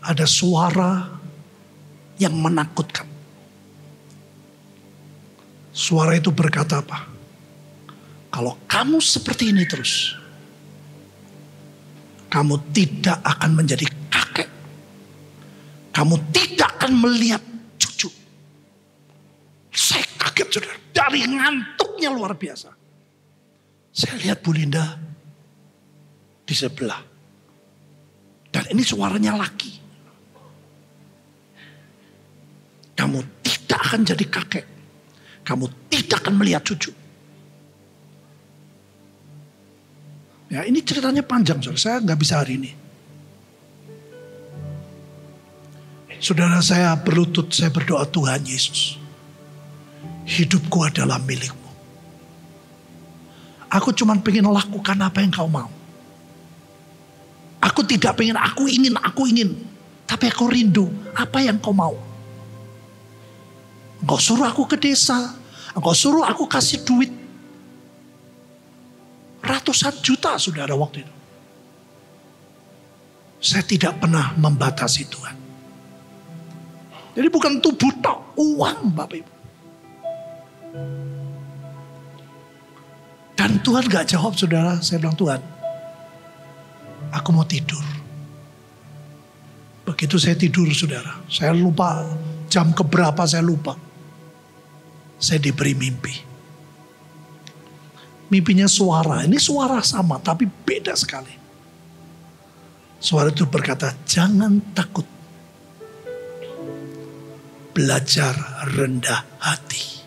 Ada suara yang menakutkan. Suara itu berkata apa? Kalau kamu seperti ini terus, kamu tidak akan menjadi kakek. Kamu tidak akan melihat cucu. Saya kaget saudara. Dari ngantuknya luar biasa. Saya lihat Bu Linda di sebelah. Dan ini suaranya laki. Kamu tidak akan jadi kakek. Kamu tidak akan melihat cucu. Ya ini ceritanya panjang saudara. Saya nggak bisa hari ini. Saudara saya berlutut, saya berdoa Tuhan Yesus. Hidupku adalah milikmu. Aku cuma pengen lakukan apa yang kau mau. Aku tidak pengen, aku ingin. Tapi aku rindu apa yang kau mau. Engkau suruh aku ke desa. Engkau suruh aku kasih duit. Ratusan juta saudara waktu itu. Saya tidak pernah membatasi Tuhan. Jadi bukan tubuh tok, uang Bapak Ibu. Dan Tuhan gak jawab saudara. Saya bilang Tuhan, aku mau tidur. Begitu saya tidur saudara. Saya lupa jam keberapa saya lupa. Saya diberi mimpi. Mimpinya suara. Ini suara sama tapi beda sekali. Suara itu berkata, jangan takut. Belajar rendah hati.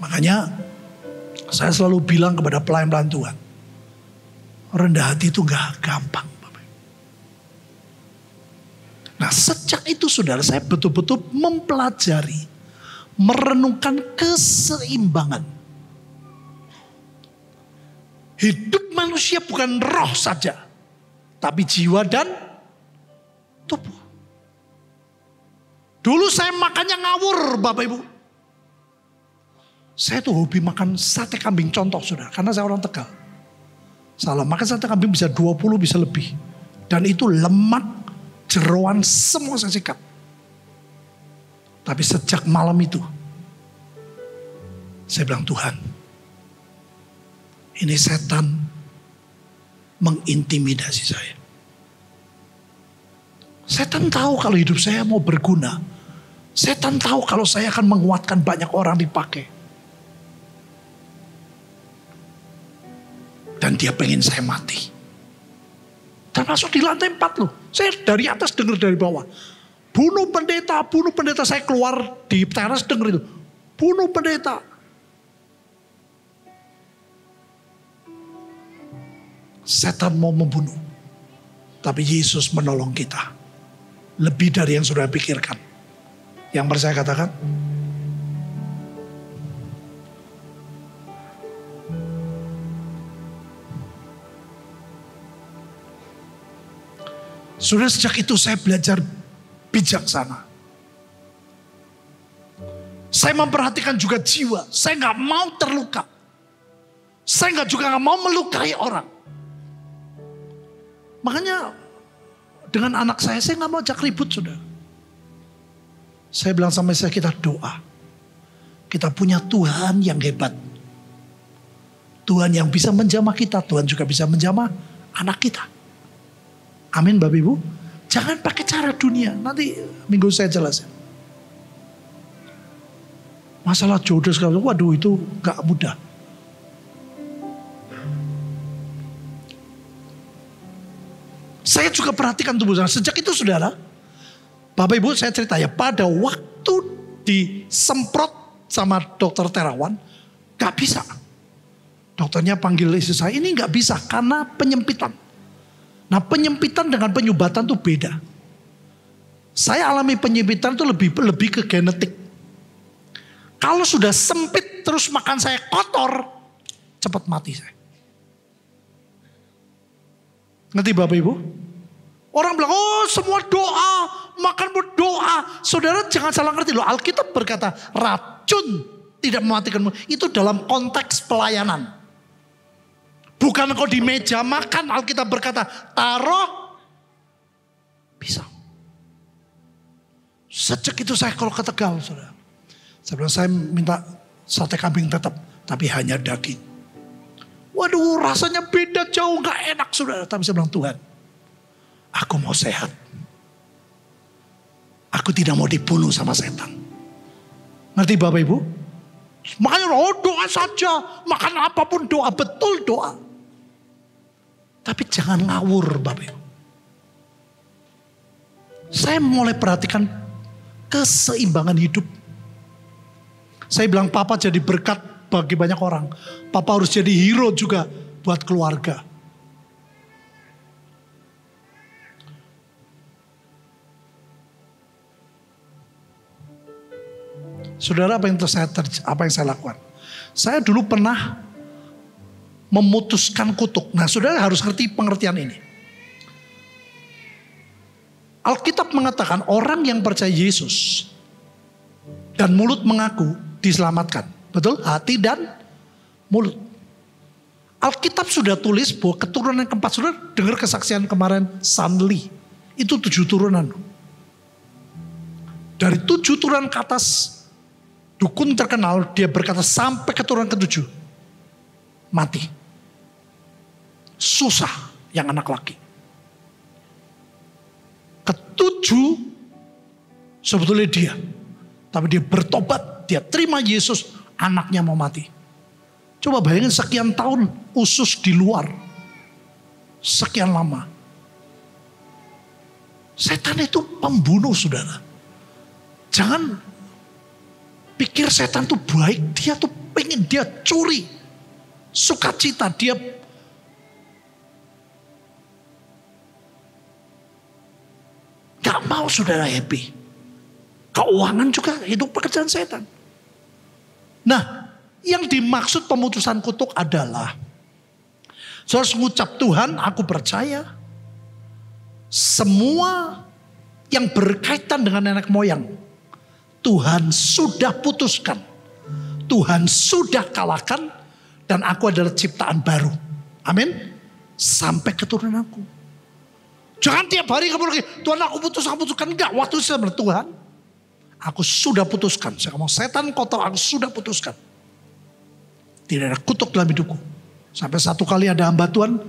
Makanya saya selalu bilang kepada pelayan-pelayan Tuhan. Rendah hati itu gak gampang. Nah sejak itu saudara saya betul-betul mempelajari. Merenungkan keseimbangan. Hidup manusia bukan roh saja. Tapi jiwa dan tubuh. Dulu saya makannya ngawur Bapak Ibu. Saya tuh hobi makan sate kambing contoh saudara. Karena saya orang Tegal. Salah makan sate kambing bisa 20 bisa lebih. Dan itu lemak, jeroan semua saya sikat. Tapi sejak malam itu, saya bilang, Tuhan, ini setan mengintimidasi saya. Setan tahu kalau hidup saya mau berguna. Setan tahu kalau saya akan menguatkan banyak orang dipakai. Dan dia pengen saya mati. Termasuk di lantai 4 loh. Saya dari atas dengar dari bawah. Bunuh pendeta, bunuh pendeta. Saya keluar di teras dengar itu. Bunuh pendeta. Setan mau membunuh. Tapi Yesus menolong kita. Lebih dari yang sudah pikirkan. Yang percaya katakan. Sudah sejak itu saya belajar bijaksana. Saya memperhatikan juga jiwa. Saya gak mau terluka. Saya juga gak mau melukai orang. Makanya dengan anak saya gak mau ajak ribut sudah. Saya bilang sama saya, kita doa. Kita punya Tuhan yang hebat. Tuhan yang bisa menjamah kita. Tuhan juga bisa menjamah anak kita. Amin Bapak Ibu. Jangan pakai cara dunia. Nanti minggu saya jelasin. Masalah jodoh sekali. Waduh itu gak mudah. Saya juga perhatikan tubuh saya. Sejak itu saudara. Bapak Ibu saya cerita ya. Pada waktu disemprot sama dokter Terawan. Gak bisa. Dokternya panggil istri saya. Ini gak bisa karena penyempitan. Nah penyempitan dengan penyubatan itu beda. Saya alami penyempitan itu lebih ke genetik. Kalau sudah sempit terus makan saya kotor, cepat mati saya. Ngerti Bapak Ibu? Orang bilang, oh semua doa, makan berdoa. Saudara jangan salah ngerti loh. Alkitab berkata racun tidak mematikanmu. Itu dalam konteks pelayanan. Bukan kau di meja makan, Alkitab berkata, taruh pisau. Sejak itu saya kalau ke Tegal, saudara. Saya bilang, saya minta sate kambing tetap, tapi hanya daging. Waduh, rasanya beda jauh, gak enak, saudara. Tapi saya bilang, Tuhan, aku mau sehat. Aku tidak mau dibunuh sama setan. Ngerti Bapak Ibu? Makanya doa saja, makan apapun doa, betul doa. Tapi jangan ngawur Bapak Ibu. Saya mulai perhatikan keseimbangan hidup. Saya bilang Papa jadi berkat bagi banyak orang. Papa harus jadi hero juga buat keluarga. Saudara apa yang saya lakukan? Saya dulu pernah memutuskan kutuk. Nah saudara harus ngerti pengertian ini. Alkitab mengatakan orang yang percaya Yesus dan mulut mengaku diselamatkan. Betul? Hati dan mulut. Alkitab sudah tulis bahwa keturunan yang keempat. Saudara dengar kesaksian kemarin Sanli. Itu 7 turunan. Dari 7 turunan ke atas dukun terkenal dia berkata sampai keturunan ke-7 mati. Susah yang anak laki. Ke-7 sebetulnya dia. Tapi dia bertobat. Dia terima Yesus. Anaknya mau mati. Coba bayangin sekian tahun usus di luar. Sekian lama. Setan itu pembunuh saudara. Jangan pikir setan itu baik. Dia tuh pengen dia curi. Sukacita dia. Gak mau saudara happy. Keuangan juga hidup pekerjaan setan. Nah, yang dimaksud pemutusan kutuk adalah saudara mengucap Tuhan, aku percaya semua yang berkaitan dengan nenek moyang Tuhan sudah putuskan. Tuhan sudah kalahkan dan aku adalah ciptaan baru. Amin. Sampai keturunanku. Jangan tiap hari kamu lagi, Tuhan aku putuskan. Enggak, waktu saya bertuhan. Aku sudah putuskan. Saya ngomong, setan kau tahu aku sudah putuskan. Tidak ada kutuk dalam hidupku. Sampai satu kali ada hamba Tuhan.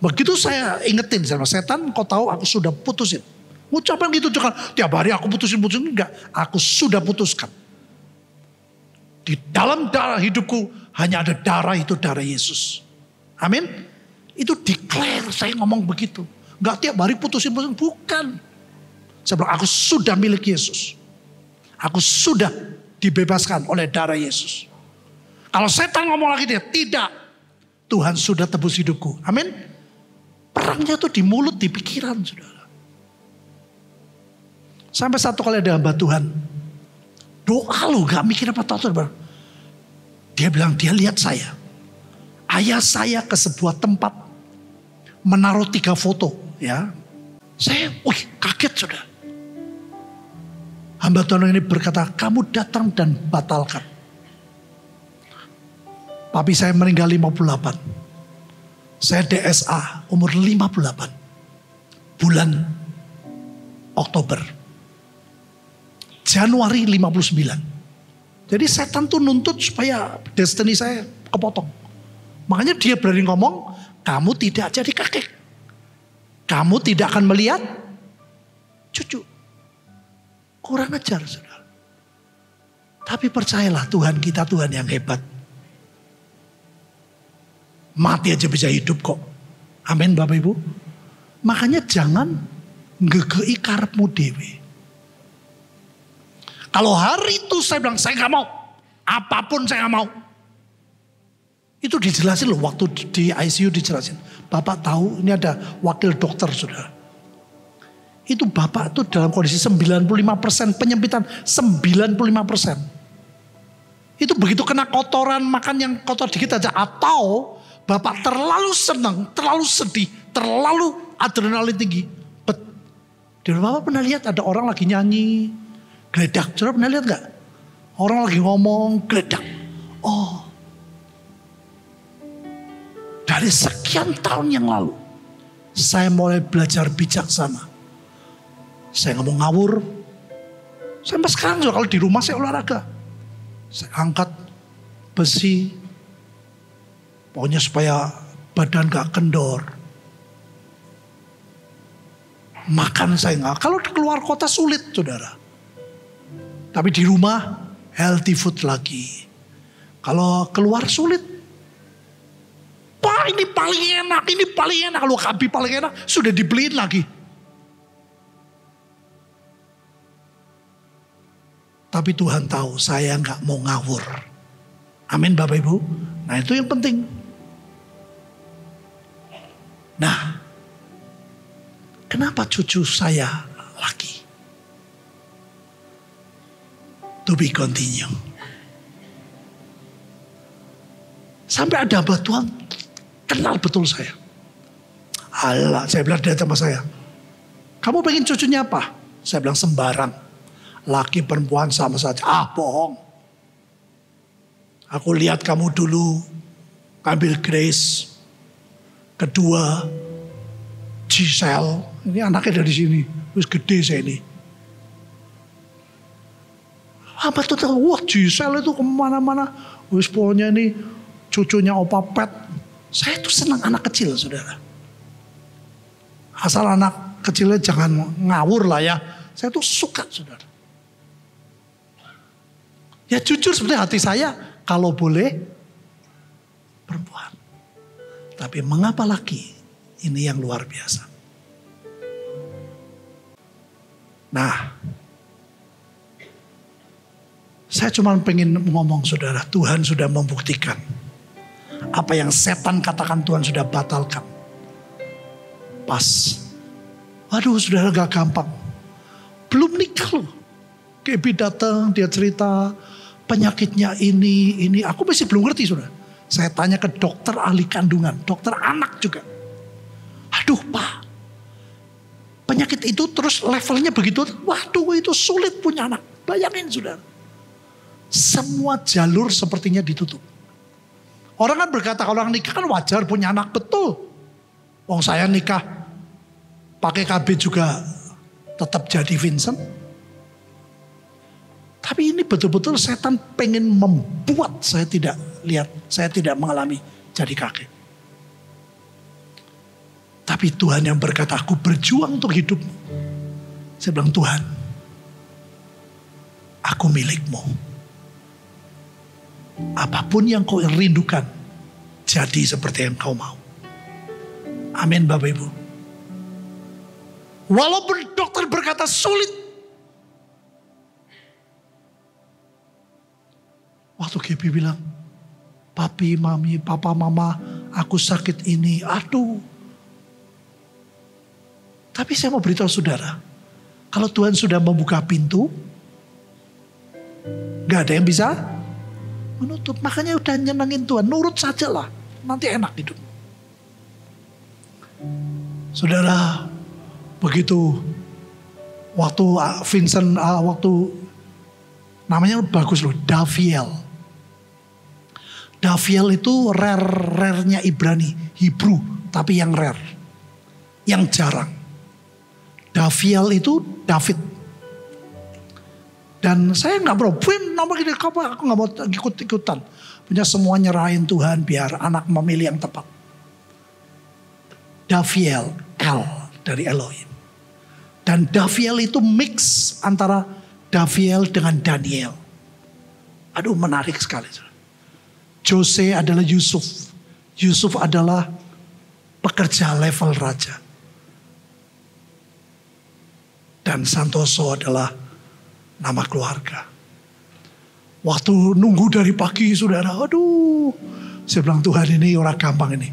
Begitu saya ingetin sama setan, kau tahu aku sudah putusin. Ucapan gitu juga. Tiap hari aku putusin. Enggak. Aku sudah putuskan. Di dalam darah hidupku hanya ada darah, itu darah Yesus. Amin. Itu declare, saya ngomong begitu. Enggak tiap hari putusin. Bukan. Saya bilang aku sudah milik Yesus. Aku sudah dibebaskan oleh darah Yesus. Kalau setan ngomong lagi dia, tidak. Tuhan sudah tebus hidupku. Amin. Perangnya tuh di mulut, di pikiran, saudara. Sampai satu kali ada hamba Tuhan. Doa loh, gak mikir apa-apa, saudara. Dia bilang, dia lihat saya. Ayah saya ke sebuah tempat. Menaruh 3 foto. Ya. Saya, kaget saudara. Hamba Tuhan ini berkata, kamu datang dan batalkan. Papi saya meninggal 58. Saya DSA umur 58. Bulan Oktober. Januari 59. Jadi setan tuh nuntut supaya destiny saya kepotong. Makanya dia berani ngomong, kamu tidak jadi kakek. Kamu tidak akan melihat cucu. Kurang ajar, saudara. Tapi percayalah, Tuhan kita Tuhan yang hebat. Mati aja bisa hidup kok. Amin Bapak Ibu. Makanya jangan ngegei karepmu dewe. Kalau hari itu saya bilang saya gak mau. Apapun saya gak mau. Itu dijelasin loh waktu di ICU dijelasin. Bapak tahu ini ada wakil dokter saudara. Itu bapak tuh dalam kondisi 95% penyempitan. 95%. Itu begitu kena kotoran, makan yang kotor dikit aja. Atau bapak terlalu senang, terlalu sedih, terlalu adrenalin tinggi. Di rumah bapak pernah lihat ada orang lagi nyanyi, geledak. Saudara pernah lihat gak? Orang lagi ngomong, geledak. Oh. Dari sekian tahun yang lalu, saya mulai belajar bijaksana. Saya ngomong ngawur. Sampai sekarang juga kalau di rumah saya olahraga. Saya angkat besi. Pokoknya supaya badan gak kendor. Makan saya nggak. Kalau keluar kota sulit saudara. Tapi di rumah healthy food lagi. Kalau keluar sulit. Pak ini paling enak, ini paling enak. Kalau kabi paling enak sudah dibeliin lagi. Tapi Tuhan tahu saya nggak mau ngawur. Amin Bapak Ibu. Nah itu yang penting. Nah, kenapa cucu saya laki? To be continue. Sampai ada hamba Tuhan kenal betul saya. Alah, saya bilang dia sama saya. Kamu pengen cucunya apa? Saya bilang sembarang. Laki perempuan sama saja. Bohong. Aku lihat kamu dulu ambil Grace. Kedua Giselle. Ini anaknya dari sini. Terus gede saya ini. Apa tuh tahu? Wah Giselle itu kemana-mana. Terus pokoknya ini cucunya Opa Pet. Saya tuh senang anak kecil saudara. Asal anak kecilnya jangan ngawur lah ya. Saya tuh suka saudara. Ya jujur sebenarnya hati saya kalau boleh perempuan. Tapi mengapa laki? Ini yang luar biasa. Nah, saya cuma pengen ngomong saudara, Tuhan sudah membuktikan. Apa yang setan katakan Tuhan sudah batalkan. Pas. Waduh saudara gak gampang. Belum nikah loh. Kebi datang dia cerita penyakitnya ini. Aku masih belum ngerti saudara. Saya tanya ke dokter ahli kandungan. Dokter anak juga. Aduh Pak. Penyakit itu terus levelnya begitu. Waduh itu sulit punya anak. Bayangin saudara. Semua jalur sepertinya ditutup. Orang kan berkata kalau orang nikah kan wajar punya anak. Betul. Wong saya nikah pakai KB juga tetap jadi Vincent. Tapi ini betul-betul setan pengen membuat saya tidak lihat, saya tidak mengalami jadi kakek. Tapi Tuhan yang berkata, aku berjuang untuk hidupmu. Saya bilang, Tuhan, aku milikmu. Apapun yang kau rindukan, jadi seperti yang kau mau. Amin Bapak Ibu. Walaupun dokter berkata sulit. Waktu Gaby bilang, papi, mami, papa, mama, aku sakit ini. Aduh. Tapi saya mau beritahu saudara, kalau Tuhan sudah membuka pintu, gak ada yang bisa menutup. Makanya udah nyenengin Tuhan, nurut saja lah. Nanti enak hidup. Saudara, begitu waktu Vincent, waktu namanya bagus loh, Daviel. Daviel itu rare-nya Ibrani, Hebrew, tapi yang rare, yang jarang. Daviel itu David. Dan saya nggak mau, nama gini, aku nggak mau ikut-ikutan. Punya semua nyerahin Tuhan, biar anak memilih yang tepat. Daviel, L dari Elohim. Dan Daviel itu mix antara Daviel dengan Daniel. Aduh, menarik sekali. Jose adalah Yusuf. Yusuf adalah pekerja level raja. Dan Santoso adalah nama keluarga. Waktu nunggu dari pagi saudara, aduh. Saya bilang, Tuhan, ini orang gampang ini.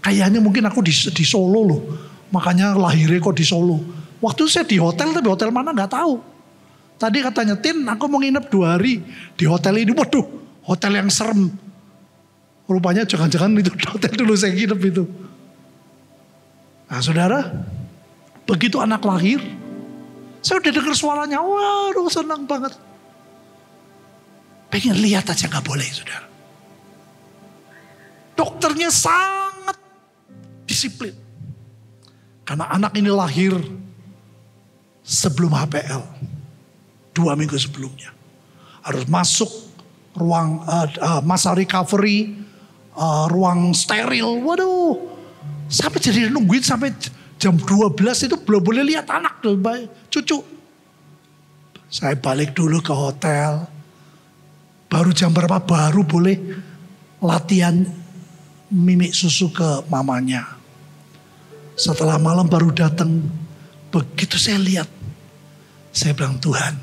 Kayaknya mungkin aku di Solo loh. Makanya lahirnya kok di Solo. Waktu saya di hotel, tapi hotel mana gak tahu. Tadi katanya, Tin, aku mau nginep 2 hari di hotel ini. Waduh, hotel yang serem. Rupanya jangan-jangan itu hotel dulu saya nginep itu. Nah saudara, begitu anak lahir, saya udah dengar suaranya, waduh senang banget. Pengen lihat aja gak boleh saudara. Dokternya sangat disiplin. Karena anak ini lahir sebelum HPL. 2 minggu sebelumnya. Harus masuk ruang masa recovery, ruang steril. Waduh, sampai jadi nungguin sampai jam 12 itu belum boleh lihat anak, cucu. Saya balik dulu ke hotel. Baru jam berapa baru boleh latihan mimik susu ke mamanya. Setelah malam baru datang. Begitu saya lihat, saya bilang, Tuhan,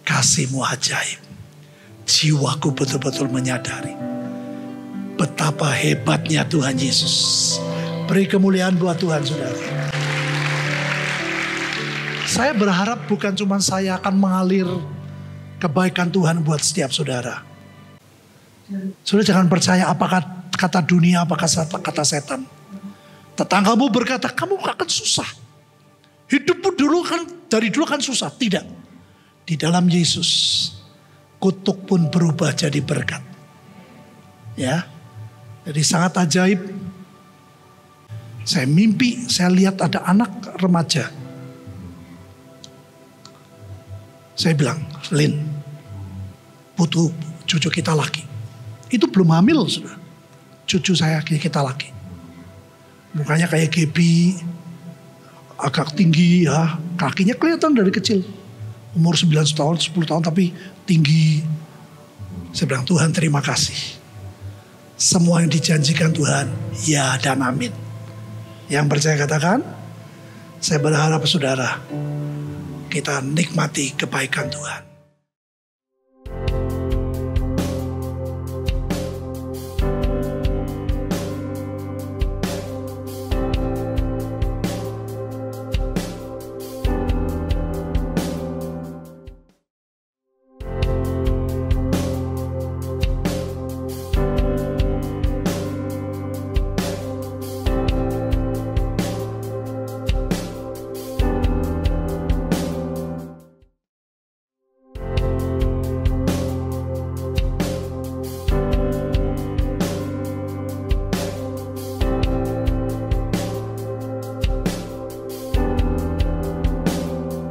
kasih-Mu ajaib. Jiwaku betul-betul menyadari betapa hebatnya Tuhan Yesus. Beri kemuliaan buat Tuhan saudara. Saya berharap bukan cuma saya akan mengalir kebaikan Tuhan buat setiap saudara. Saudara jangan percaya apa kata dunia, apa kata setan. Tetanggamu berkata, kamu akan susah. Hidupmu dari dulu kan susah. Tidak. Di dalam Yesus, kutuk pun berubah jadi berkat. Ya. Jadi sangat ajaib. Saya mimpi, saya lihat ada anak remaja. Saya bilang, Lin, butuh cucu kita laki. Itu belum hamil sudah. Cucu saya kita laki. Mukanya kayak Gaby, agak tinggi ya, kakinya kelihatan dari kecil. Umur 9 tahun, 10 tahun tapi tinggi. Saya bilang, Tuhan terima kasih. Semua yang dijanjikan Tuhan, ya dan amin. Yang percaya katakan, saya berharap saudara, kita nikmati kebaikan Tuhan.